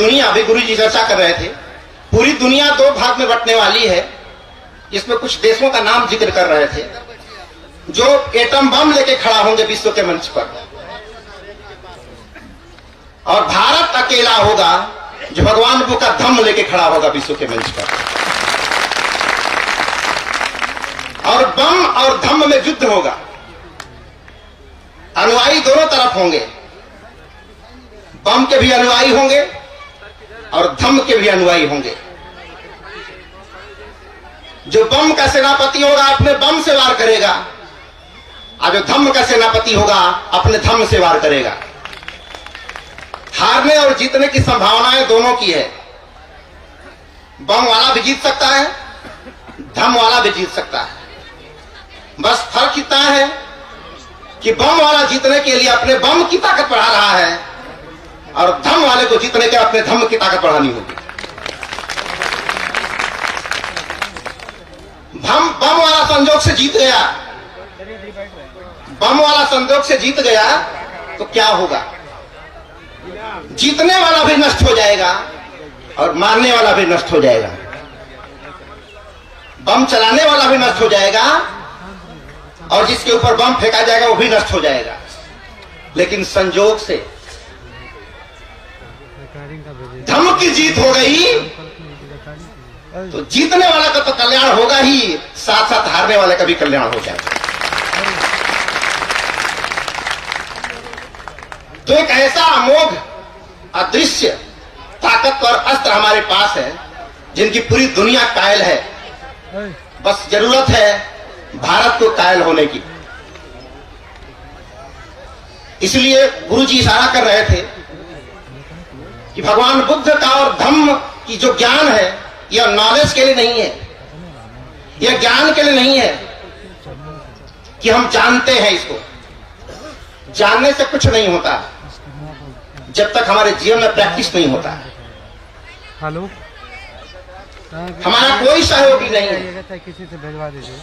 दुनिया, अभी गुरु जी चर्चा कर रहे थे, पूरी दुनिया दो भाग में बंटने वाली है। इसमें कुछ देशों का नाम जिक्र कर रहे थे जो एटम बम लेके खड़ा होंगे विश्व के मंच पर, और भारत अकेला होगा जो भगवान बुद्ध का धम्म लेके खड़ा होगा विश्व के मंच पर। और बम और धम्म में युद्ध होगा, अनुयायी दोनों तरफ होंगे, बम के भी अनुयायी होंगे और धम्म के भी अनुयायी होंगे। जो बम का सेनापति होगा अपने बम से वार करेगा, और जो धम्म का सेनापति होगा अपने धम्म से वार करेगा। हारने और जीतने की संभावनाएं दोनों की है। बम वाला भी जीत सकता है, धम्म वाला भी जीत सकता है। बस फर्क इतना है कि बम वाला जीतने के लिए अपने बम की ताकत बढ़ा रहा है और धम्म वाले को जीतने के अपने धम्म की ताकत बढ़ानी होगी। बम वाला संजोग से जीत गया, बम वाला संजोग से जीत गया तो क्या होगा? जीतने वाला भी नष्ट हो जाएगा और मारने वाला भी नष्ट हो जाएगा। बम चलाने वाला भी नष्ट हो जाएगा और जिसके ऊपर बम फेंका जाएगा वो भी नष्ट हो जाएगा। लेकिन संजोग से धम्म की जीत हो गई तो जीतने वाला का तो कल्याण होगा ही, साथ साथ हारने वाले का भी कल्याण हो जाएगा। तो एक ऐसा अमोघ अदृश्य ताकतवर अस्त्र हमारे पास है जिनकी पूरी दुनिया कायल है। बस जरूरत है भारत को कायल होने की। इसलिए गुरु जी इशारा कर रहे थे कि भगवान बुद्ध का और धम्म की जो ज्ञान है यह नॉलेज के लिए नहीं है, यह ज्ञान के लिए नहीं है कि हम जानते हैं। इसको जानने से कुछ नहीं होता जब तक हमारे जीवन में प्रैक्टिस नहीं होता। हेलो, हमारा कोई सहयोगी नहीं है, किसी से भेजवा दीजिए।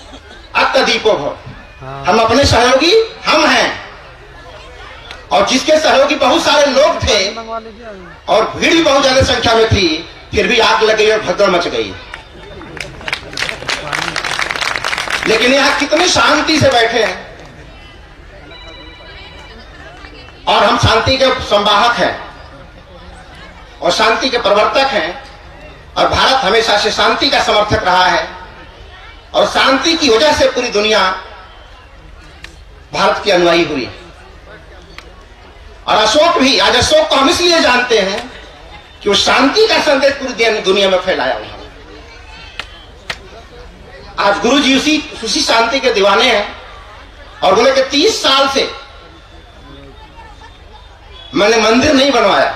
अत्यदीपो भव। हम अपने सहयोगी हम हैं, और जिसके सहयोगी बहुत सारे लोग थे और भीड़ भी बहुत ज्यादा संख्या में थी, फिर भी आग लग गई और भगदड़ मच गई। लेकिन यहां कितनी शांति से बैठे हैं और हम शांति के संवाहक हैं और शांति के प्रवर्तक हैं, और भारत हमेशा से शांति का समर्थक रहा है और शांति की वजह से पूरी दुनिया भारत की अनुयायी हुई। और अशोक भी, आज अशोक को हम इसलिए जानते हैं कि वो शांति का संदेश पूरी दुनिया में फैलाया उन्होंने। आज गुरु जी उसी शांति के दीवाने हैं और बोले कि 30 साल से मैंने मंदिर नहीं बनवाया,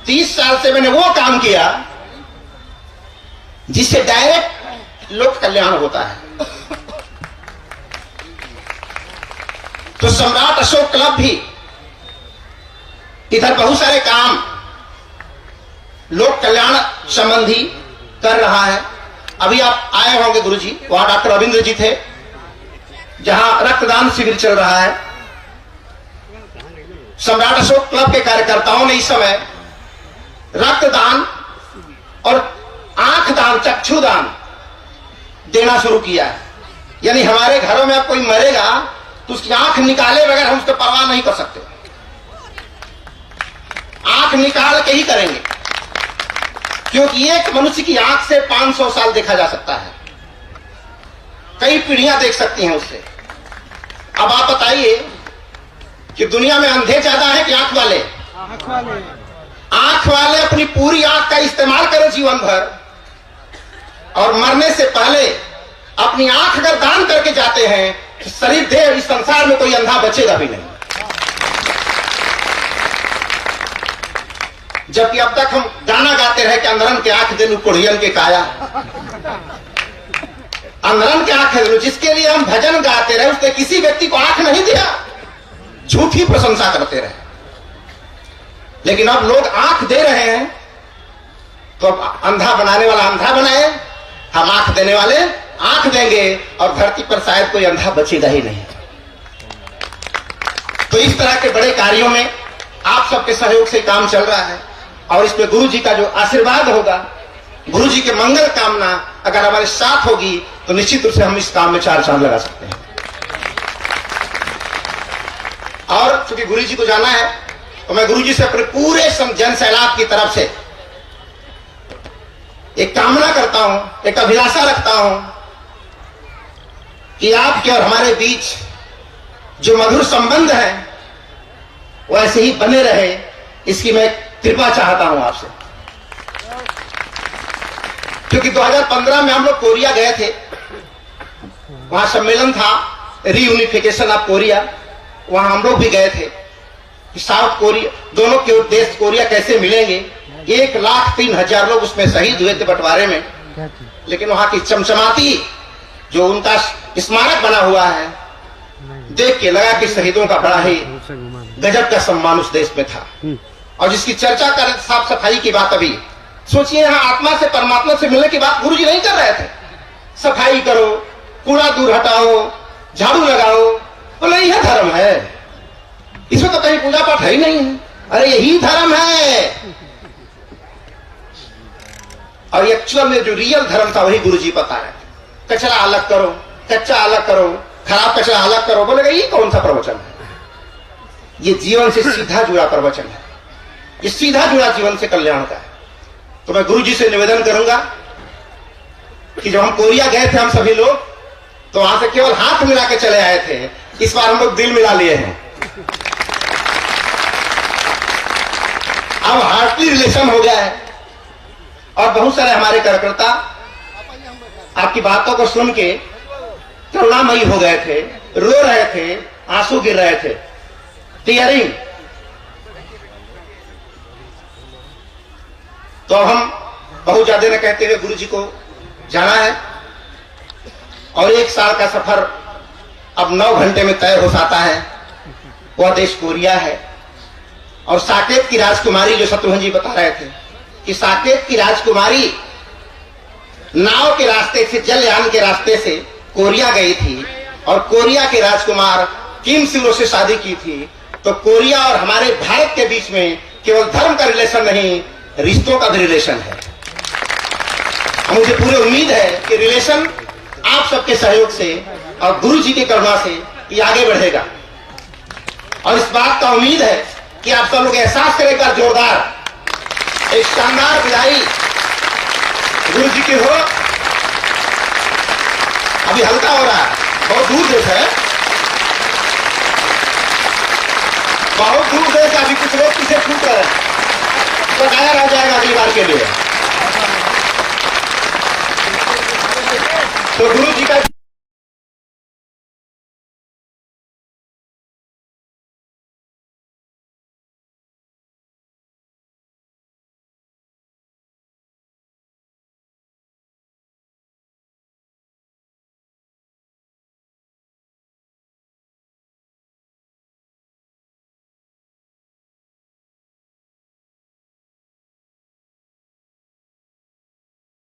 30 साल से मैंने वो काम किया जिससे डायरेक्ट लोक कल्याण होता है। तो सम्राट अशोक क्लब भी इधर बहुत सारे काम लोक कल्याण संबंधी कर रहा है। अभी आप आए होंगे गुरुजी, वहां डॉक्टर रविंद्र जी थे जहां रक्तदान शिविर चल रहा है। सम्राट अशोक क्लब के कार्यकर्ताओं ने इस समय रक्तदान और आंख दान, चक्षुदान देना शुरू किया है। यानी हमारे घरों में अब कोई मरेगा तो उसकी आंख निकाले बगैर हम उसको परवाह नहीं कर सकते, आंख निकाल के ही करेंगे, क्योंकि एक मनुष्य की आंख से 500 साल देखा जा सकता है, कई पीढ़ियां देख सकती हैं उससे। अब आप बताइए कि दुनिया में अंधे ज्यादा है कि आंख वाले? आंख वाले अपनी पूरी आंख का इस्तेमाल करें जीवन भर, और मरने से पहले अपनी आंख अगर दान करके जाते हैं तो शरीर देह इस संसार में कोई अंधा बचेगा भी नहीं। जबकि अब तक हम गाना गाते रहे कि अंधरन के आंख दिलू कोढ़ियन के काया, अंधरन के आंख दिलू, जिसके लिए हम भजन गाते रहे उसने किसी व्यक्ति को आंख नहीं दिया, झूठी प्रशंसा करते रहे। लेकिन अब लोग आंख दे रहे हैं तो अब अंधा बनाने वाला अंधा बनाए, हम आंख देने वाले आंख देंगे और धरती पर शायद कोई अंधा बचेगा ही नहीं। तो इस तरह के बड़े कार्यों में आप सबके सहयोग से काम चल रहा है और इसमें गुरु जी का जो आशीर्वाद होगा, गुरु जी के मंगल कामना अगर हमारे साथ होगी तो निश्चित रूप से हम इस काम में 4 चांद लगा सकते हैं। और चूंकि गुरु जी को जाना है तो मैं गुरु जी से अपने पूरे जन सैलाब की तरफ से एक कामना करता हूं, एक अभिलाषा रखता हूं कि आपके और हमारे बीच जो मधुर संबंध है वो ऐसे ही बने रहे, इसकी मैं कृपा चाहता हूं आपसे। क्योंकि 2015 में हम लोग कोरिया गए थे, वहां सम्मेलन था रीयूनिफिकेशन ऑफ कोरिया, वहां हम लोग भी गए थे कि साउथ कोरिया, दोनों के देश कोरिया कैसे मिलेंगे। 1,03,000 लोग उसमें शहीद हुए थे बंटवारे में, लेकिन वहां की चमचमाती जो उनका स्मारक बना हुआ है देख के लगा कि शहीदों का बड़ा ही गजब का सम्मान उस देश में था। और जिसकी चर्चा कर रहे थे साफ सफाई की बात, अभी सोचिए यहाँ आत्मा से परमात्मा से मिलने की बात गुरु जी नहीं कर रहे थे। सफाई करो, कूड़ा दूर हटाओ, झाड़ू लगाओ, बोले यह धर्म है, इसमें तो कहीं पूजा पाठ है ही नहीं है। अरे यही धर्म है। और एक्चुअल में जो रियल धर्म था वही गुरु जी बता रहे थे। कचरा अलग करो, कच्चा अलग करो, खराब कचरा अलग करो। बोलेगा ये कौन सा प्रवचन है? ये जीवन से सीधा जुड़ा प्रवचन है, ये सीधा जुड़ा जीवन से कल्याण का है। तो मैं गुरु जी से निवेदन करूंगा कि जब हम कोरिया गए थे हम सभी लोग, तो वहां से केवल हाथ मिला के चले आए थे, इस बार हम लोग दिल मिला लिए हैं। अब हार्टली रिलेशन हो गया है और बहुत सारे हमारे कार्यकर्ता आपकी बातों को सुन के करुणामयी हो गए थे, रो रहे थे, आंसू गिर रहे थे, टीयरिंग। तो हम बहुत ज्यादा न कहते हुए गुरु जी को जाना है और 1 साल का सफर अब 9 घंटे में तय हो जाता है। वह देश कोरिया है और साकेत की राजकुमारी, जो शत्रुघ्न जी बता रहे थे कि साकेत की राजकुमारी नाव के रास्ते से, जलयान के रास्ते से कोरिया गई थी और कोरिया के राजकुमार किम सिरो से शादी की थी। तो कोरिया और हमारे भारत के बीच में केवल धर्म का रिलेशन नहीं, रिश्तों का भी रिलेशन है। मुझे पूरी उम्मीद है कि रिलेशन आप सबके सहयोग से और गुरु जी की करुणा से ये आगे बढ़ेगा। और इस बात का उम्मीद है कि आप सब लोग एहसास करेगा, जोरदार एक शानदार विदाई गुरु जी की हो। अभी हल्का हो रहा है, बहुत दूर देश है, बहुत दूर देश। अभी कुछ लोग पीछे छूट रहे हैं, तो गाया रह जाएगा अगली बार के लिए।